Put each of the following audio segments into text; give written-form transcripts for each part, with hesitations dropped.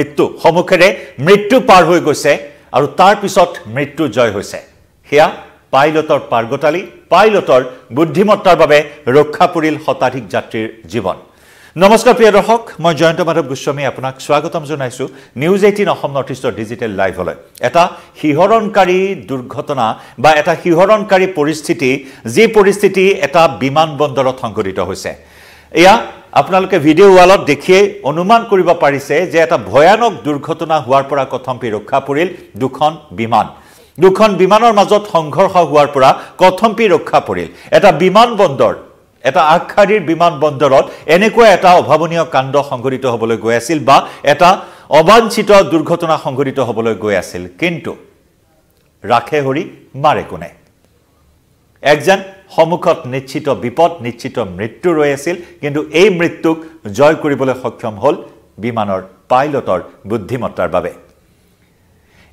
মৃত্যু সমুখেৰে মৃত্যু পাৰ হৈ গৈছে আৰু তাৰ পিছত মৃত্যু জয় হৈছে হেয়া পাইলটৰ পাৰ্গতালী পাইলটৰ বুদ্ধিমত্তাৰ বাবে ৰক্ষা পৰিল শতাধিক যাত্ৰীৰ জীৱন নমস্কাৰ প্ৰিয় দৰ্শক মই জয়ন্ত মাধৱ গোস্বামী আপোনাক স্বাগতম জনাইছো নিউজ 18 অসম নৰ্থ ইষ্টৰ ডিজিটেল লাইভলৈ এটা হিহৰণকাৰী দুৰ্ঘটনা বা এটা হিহৰণকাৰী পৰিস্থিতি যি পৰিস্থিতি এটা বিমানবন্দৰত সংঘটিত হৈছে এয়া আপোনালোকে ভিডিও ৱালত দেখিয়ে অনুমান কৰিব পাৰিছে যে এটা ভয়ানক দুৰ্ঘটনা হোৱাৰ পৰা কথম্পি ৰক্ষা পৰিল দুখন বিমানৰ মাজত সংঘৰ্ষ হোৱাৰ পৰা কথম্পি ৰক্ষা পৰিল এটা বিমানবন্দৰ এটা আগশাৰীৰ বিমানবন্দৰত এনেকুৱা এটা অভাৱনীয় কাণ্ড সংঘটিত হ'বলৈ গৈ আছিল বা এটা অবাঞ্ছিত দুৰ্ঘটনা সংঘটিত হ'বলৈ গৈ আছিল কিন্তু ৰাখে হৰি মাৰে কোনে একজন সমুখত নিশ্চিত বিপদ নিশ্চিত মৃত্যু ৰৈ আছিল কিন্তু এই মৃত্যুক জয় কৰিবলৈ সক্ষম হ'ল বিমানৰ পাইলটৰ বুদ্ধিমত্তাৰ বাবে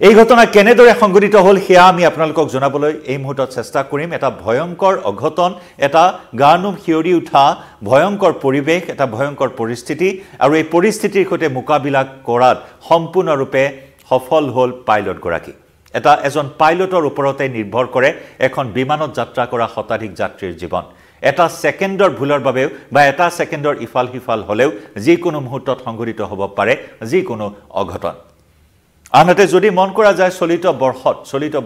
এই ঘটনা কেনেদৰে সংঘটিত হ'ল হেয়া আমি আপোনালোকক জনাবলৈ এই মুহূৰ্তত চেষ্টা কৰিম এটা ভয়ংকৰ অঘটন এটা গানুম হিয়ৰি উঠা ভয়ংকৰ পৰিৱেশ এটা ভয়ংকৰ পৰিস্থিতি আৰু এই পৰিস্থিতিৰ সৈতে মোকাবিলা কৰাত সম্পূৰ্ণৰূপে সফল হ'ল পাইলট গৰাকী এটা এজন পাইলটৰ ওপৰতে নিৰ্ভৰ কৰে এখন বিমানত যাত্ৰা কৰা শতাধিক যাত্ৰীৰ জীৱন এটা সেকেন্ডৰ ভুলৰ বাবে বা এটা সেকেন্ডৰ ইফাল হিফাল হলেও যিকোনো মুহূৰ্তত সংঘটিত হ'ব পাৰে যিকোনো অঘটন আনহাতে যদি মন কৰা যায় চলিত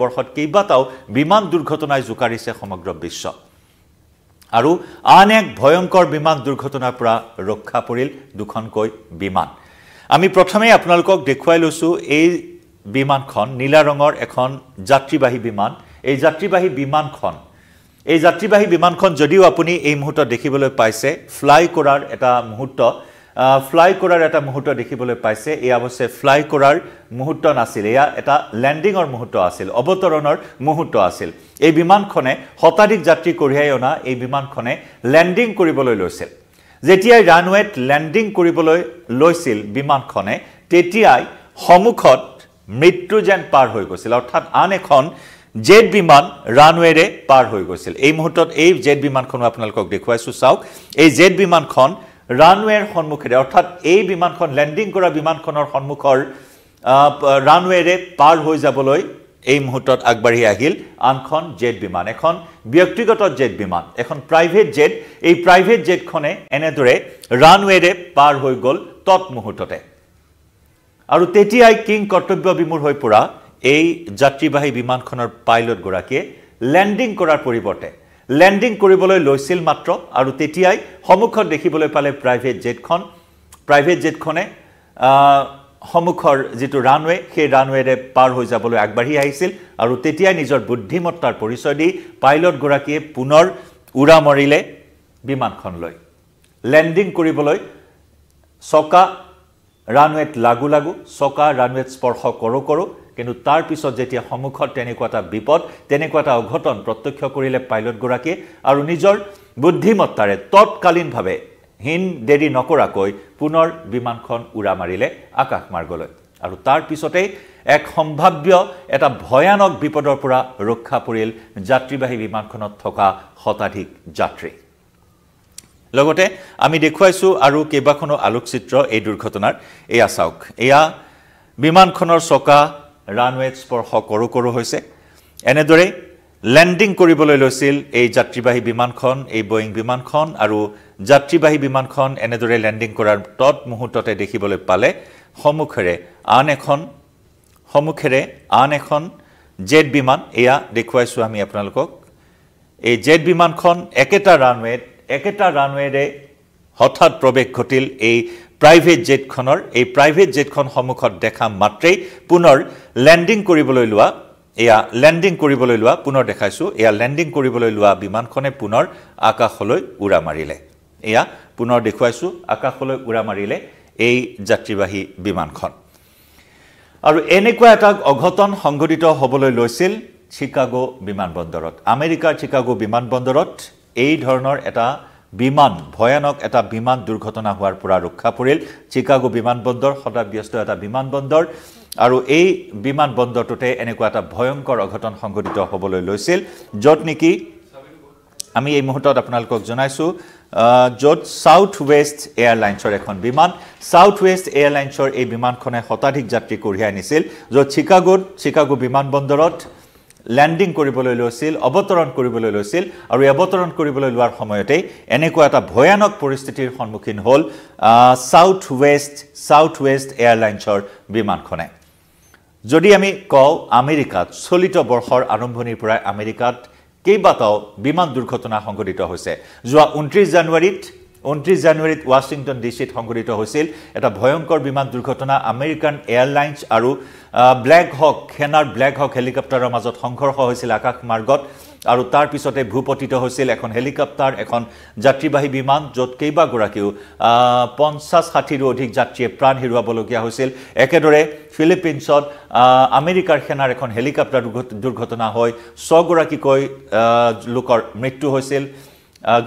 বৰ্ষত কেইবাটাও বিমান দুৰ্ঘটনাই জুকাৰিছে সমগ্ৰ বিশ্ব আৰু আন এক ভয়ংকৰ বিমান দুৰ্ঘটনাৰ পৰা ৰক্ষা পৰিল দুখনকৈ বিমান আমি প্ৰথমে আপোনালোকক দেখুৱাই লৈছো এই বিমানখন নীলা ৰঙৰ এখন যাত্ৰীবাহী বিমান এই যাত্ৰীবাহী বিমানখন যদিও আপুনি এই মুহূৰ্তত দেখিবলৈ পাইছে ফ্লাই কৰাৰ এটা মুহূৰ্ত দেখিবলৈ পাইছে এই অৱশ্যে ফ্লাই কৰাৰ মুহূৰ্ত নাছিল এয়া এটা ল্যান্ডিংৰ মুহূৰ্ত আছিল অৱতৰণৰ মুহূৰ্ত আছিল এই বিমানখনে শতাধিক যাত্ৰী কঢ়িয়াই অনা এই বিমানখনে ল্যান্ডিং কৰিবলৈ লৈছিল যেতিয়াই ৰানৱেত ল্যান্ডিং কৰিবলৈ লৈছিল বিমানখনে তেতিয়াই সমুখত মৃত্যু যেন পাৰ হৈ গৈছিল অৰ্থাৎ আন এখন জেট বিমান ৰানৱেৰে পাৰ হৈ গৈছিল এই মুহূৰ্তত এই জেট বিমানখন আপোনালোকক দেখুৱাইছো চাওক এই জেট বিমানখন ৰানৱেৰ সন্মুখেৰে অৰ্থাৎ এই বিমানখন ল্যান্ডিং কৰা বিমানখনৰ সন্মুখৰ ৰানৱেৰে পাৰ হৈ যাবলৈ এই মুহূৰ্তত আগবাঢ়ি আহিল আনখন জেট বিমান এখন ব্যক্তিগত জেট বিমান এখন প্ৰাইভেট জেট এই প্ৰাইভেট জেটখনে এনেদৰে ৰানৱেৰে পাৰ হৈ গ'ল তৎ মুহূৰ্ততে আৰু তেতিয়াই কিং কৰ্তব্য বিমূৰ হৈ পৰা এই যাত্ৰীবাহী বিমানখনৰ পাইলট গৰাকীয়ে ল্যান্ডিং কৰাৰ পৰিৱৰ্তে ল্যান্ডিং কৰিবলৈ লৈছিল মাত্ৰ আৰু তেতিয়াই সমুখত দেখিবলৈ পালে প্ৰাইভেট জেটখনে সমুখৰ যেটো ৰানৱে সেই ৰানৱেৰে পাৰ হৈ যাবলৈ আগবাঢ়ি আহিছিল আৰু তেতিয়াই নিজৰ বুদ্ধিমত্তাৰ পৰিচয় দি পাইলট গৰাকীয়ে পুনৰ উৰা মাৰিলে বিমানখনলৈ ল্যান্ডিং কৰিবলৈ চকা ৰানৱেত লাগু চকা ৰানৱেত স্পৰ্শ কৰো কিন্তু তাৰ পিছত যেতিয়া সমুখত তেনেকুৱা এটা বিপদ তেনেকুৱা এটা অঘটন প্ৰত্যক্ষ কৰিলে পাইলট গৰাকীয়ে আৰু নিজৰ বুদ্ধিমত্তাৰে তৎকালীনভাৱে হিন দেৰি নকৰাকৈ পুনৰ বিমানখন উৰা মাৰিলে আকাশ মাৰ্গলৈ আৰু তাৰ পিছতে এক সম্ভাৱ্য এটা ভয়ানক বিপদৰ পৰা ৰক্ষা পৰিল যাত্ৰীবাহী বিমানখনত থকা শতাধিক যাত্ৰী লগতে আমি দেখুৱাইছো আৰু কেইবাখনো আলোকচিত্ৰ এই দুৰ্ঘটনাৰ এয়া চাওক এয়া বিমানখনৰ চকা ৰানৱেত স্পৰ্শ কৰো হৈছে এনেদৰে ল্যান্ডিং কৰিবলৈ লৈছিল এই যাত্ৰীবাহী বিমানখন এই বোয়িং বিমানখন আৰু যাত্ৰীবাহী বিমানখন এনেদৰে ল্যান্ডিং কৰাৰ তৎ মুহূৰ্ততে দেখিবলৈ পালে সমুখেৰে আন এখন জেট বিমান এয়া দেখুৱাইছো আমি আপোনালোকক এই জেট বিমানখন একেটা ৰানৱেৰে হঠাৎ প্ৰৱেশ ঘটিল এই প্ৰাইভেট জেটখন সমুখত দেখা মাত্ৰেই পুনৰ ল্যান্ডিং কৰিবলৈ লোৱা পুনৰ দেখাইছো এয়া ল্যান্ডিং কৰিবলৈ লোৱা বিমানখনে পুনৰ আকাশলৈ উৰা মাৰিলে এয়া পুনৰ দেখুৱাইছো আকাশলৈ উৰা মাৰিলে এই যাত্ৰীবাহী বিমানখন আৰু এনেকুৱা এটা অঘটন সংঘটিত হ'বলৈ লৈছিল চিকাগো বিমানবন্দৰত আমেৰিকাৰ চিকাগো বিমানবন্দৰত এই ধৰণৰ এটা ভয়ানক এটা বিমান দুৰ্ঘটনা হোৱাৰ পৰা ৰক্ষা পৰিল চিকাগো বিমানবন্দৰ সদাব্যস্ত এটা বিমানবন্দৰ আৰু এই বিমানবন্দৰটোতে এনেকুৱা এটা ভয়ংকৰ অঘটন সংঘটিত হ'বলৈ লৈছিল যত নেকি আমি এই মুহূৰ্তত আপোনালোকক জনাইছো য'ত সাউথ ৱেষ্ট এয়াৰলাইন্সৰ এখন বিমান সাউথ ৱেষ্ট এয়াৰলাইন্সৰ এই বিমানখনে শতাধিক যাত্ৰী কঢ়িয়াই নিছিল য'ত চিকাগো বিমানবন্দৰত ল্যান্ডিং কৰিবলৈ লৈছিল অৱতৰণ কৰিবলৈ লৈছিল আৰু অৱতৰণ কৰিবলৈ লোৱাৰ সময়তে এনেকুৱা এটা ভয়ানক পৰিস্থিতিৰ সন্মুখীন হ'ল সাউথ ৱেষ্ট এয়াৰলাইন্সৰ বিমানখনে যদি আমি কওঁ আমেৰিকাত চলিত বৰ্ষৰ আৰম্ভণিৰ পৰা আমেৰিকাত কেইবাটাও বিমান দুৰ্ঘটনা সংঘটিত হৈছে যোৱা 29 জানুৱাৰীত ৱাশ্বিংটন ডিচিত সংঘটিত হৈছিল এটা ভয়ংকৰ বিমান দুৰ্ঘটনা আমেৰিকান এয়াৰলাইন্স আৰু ব্লেক হক সেনাৰ ব্লেক হক হেলিকপ্টাৰৰ মাজত সংঘৰ্ষ হৈছিল আকাশ মাৰ্গত আৰু তাৰ পিছতে ভূপতিত হৈছিল এখন হেলিকপ্টাৰ এখন যাত্ৰীবাহী বিমান য'ত কেইবাগৰাকীও 50-60ৰো অধিক যাত্ৰীয়ে প্ৰাণ হেৰুৱাবলগীয়া হৈছিল একেদৰে ফিলিপিনছত আমেৰিকাৰ সেনাৰ এখন হেলিকপ্টাৰ দুৰ্ঘটনা হয় 6 গৰাকীকৈ লোকৰ মৃত্যু হৈছিল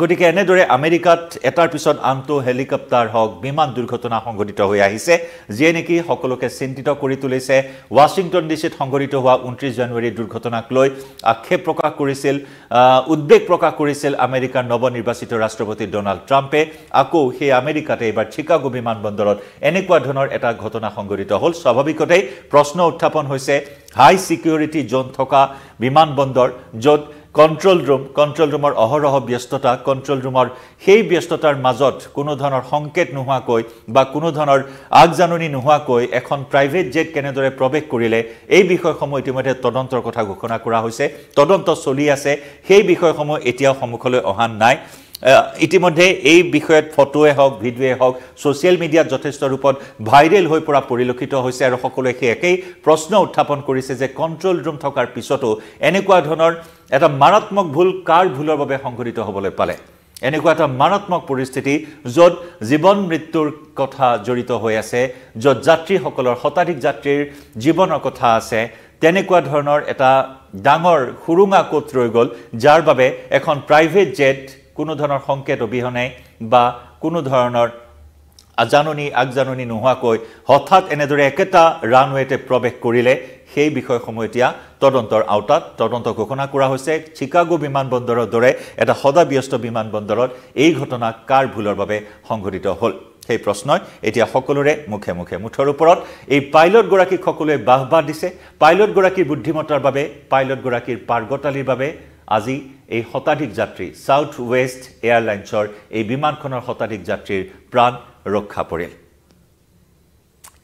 গতিকে এনেদৰে আমেৰিকাত এটাৰ পিছত আনটো হেলিকপ্টাৰ হক বিমান দুৰ্ঘটনা সংঘটিত হৈ আহিছে যিয়ে নেকি সকলোকে চিন্তিত কৰি তুলিছে ৱাশ্বিংটন ডিচিত সংঘটিত হোৱা 29 জানুৱাৰীৰ দুৰ্ঘটনাক লৈ আক্ষেপ প্ৰকাশ কৰিছিল উদ্বেগ প্ৰকাশ কৰিছিল আমেৰিকাৰ নৱনিৰ্বাচিত ৰাষ্ট্ৰপতি ডোনাল্ড ট্ৰাম্পে আকৌ সেই আমেৰিকাতে এবাৰ চিকাগো বিমানবন্দৰত এনেকুৱা ধৰণৰ এটা ঘটনা সংঘটিত হ'ল স্বাভাৱিকতে প্ৰশ্ন উত্থাপন হৈছে হাই সিকিউৰিটি জোন থকা বিমানবন্দৰ য'ত কন্ট্ৰোল ৰুমৰ অহৰহ ব্যস্ততা কন্ট্ৰোল ৰুমৰ সেই ব্যস্ততাৰ মাজত কোনো ধৰণৰ সংকেত নোহোৱাকৈ বা কোনো ধৰণৰ আগজাননী নোহোৱাকৈ এখন প্ৰাইভেট জেট কেনেদৰে প্ৰৱেশ কৰিলে এই বিষয়সমূহ ইতিমধ্যে তদন্তৰ কথা ঘোষণা কৰা হৈছে তদন্ত চলি আছে সেই বিষয়সমূহ এতিয়াও সন্মুখলৈ অহা নাই ইতিমধ্যে এই বিষয়ত ফটোৱে হওক ভিডিঅ'ৱে হওক সোশ্যাল মিডিয়াত যথেষ্ট ৰূপত ভাইৰেল হৈ পৰা পৰিলক্ষিত হৈছে আৰু সকলোৱে একেই প্ৰশ্ন উত্থাপন কৰিছে যে কন্ট্ৰোল ৰুম থকাৰ পিছতো এনেকুৱা ধৰণৰ এটা মাৰাত্মক ভুল কাৰ ভুলৰ বাবে সংঘটিত হ'বলৈ পালে এনেকুৱা এটা মাৰাত্মক পৰিস্থিতি য'ত জীৱন মৃত্যুৰ কথা জড়িত হৈ আছে য'ত যাত্ৰীসকলৰ শতাধিক যাত্ৰীৰ জীৱনৰ কথা আছে তেনেকুৱা ধৰণৰ এটা ডাঙৰ সুৰুঙা কোট ৰৈ গ'ল যাৰ বাবে এখন প্ৰাইভেট জেট কোনো ধৰণৰ সংকেত অবিহনে বা কোনো ধৰণৰ আগজাননী নোহোৱাকৈ হঠাৎ এনেদৰে একেটা ৰানৱেতে প্ৰৱেশ কৰিলে সেই বিষয়সমূহ এতিয়া তদন্তৰ আওতাত তদন্ত ঘোষণা কৰা হৈছে চিকাগো বিমানবন্দৰৰ দৰে এটা সদাব্যস্ত বিমানবন্দৰত এই ঘটনা কাৰ ভুলৰ বাবে সংঘটিত হ'ল সেই প্ৰশ্নই এতিয়া সকলোৰে মুখে মুঠৰ ওপৰত এই পাইলট গৰাকীক সকলোৱে বাহবা দিছে পাইলট গৰাকীৰ বুদ্ধিমত্তাৰ বাবে পাইলট গৰাকীৰ পাৰ্গতালিৰ বাবে আজি এই শতাধিক যাত্ৰী সাউথ ৱেষ্ট এয়াৰলাইন্সৰ এই বিমানখনৰ শতাধিক যাত্ৰীৰ প্ৰাণ ৰক্ষা পৰিল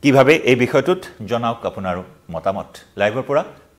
কিভাবে এই বিষয়টোত জনাওক আপোনাৰ মতামত লাইভৰ পৰা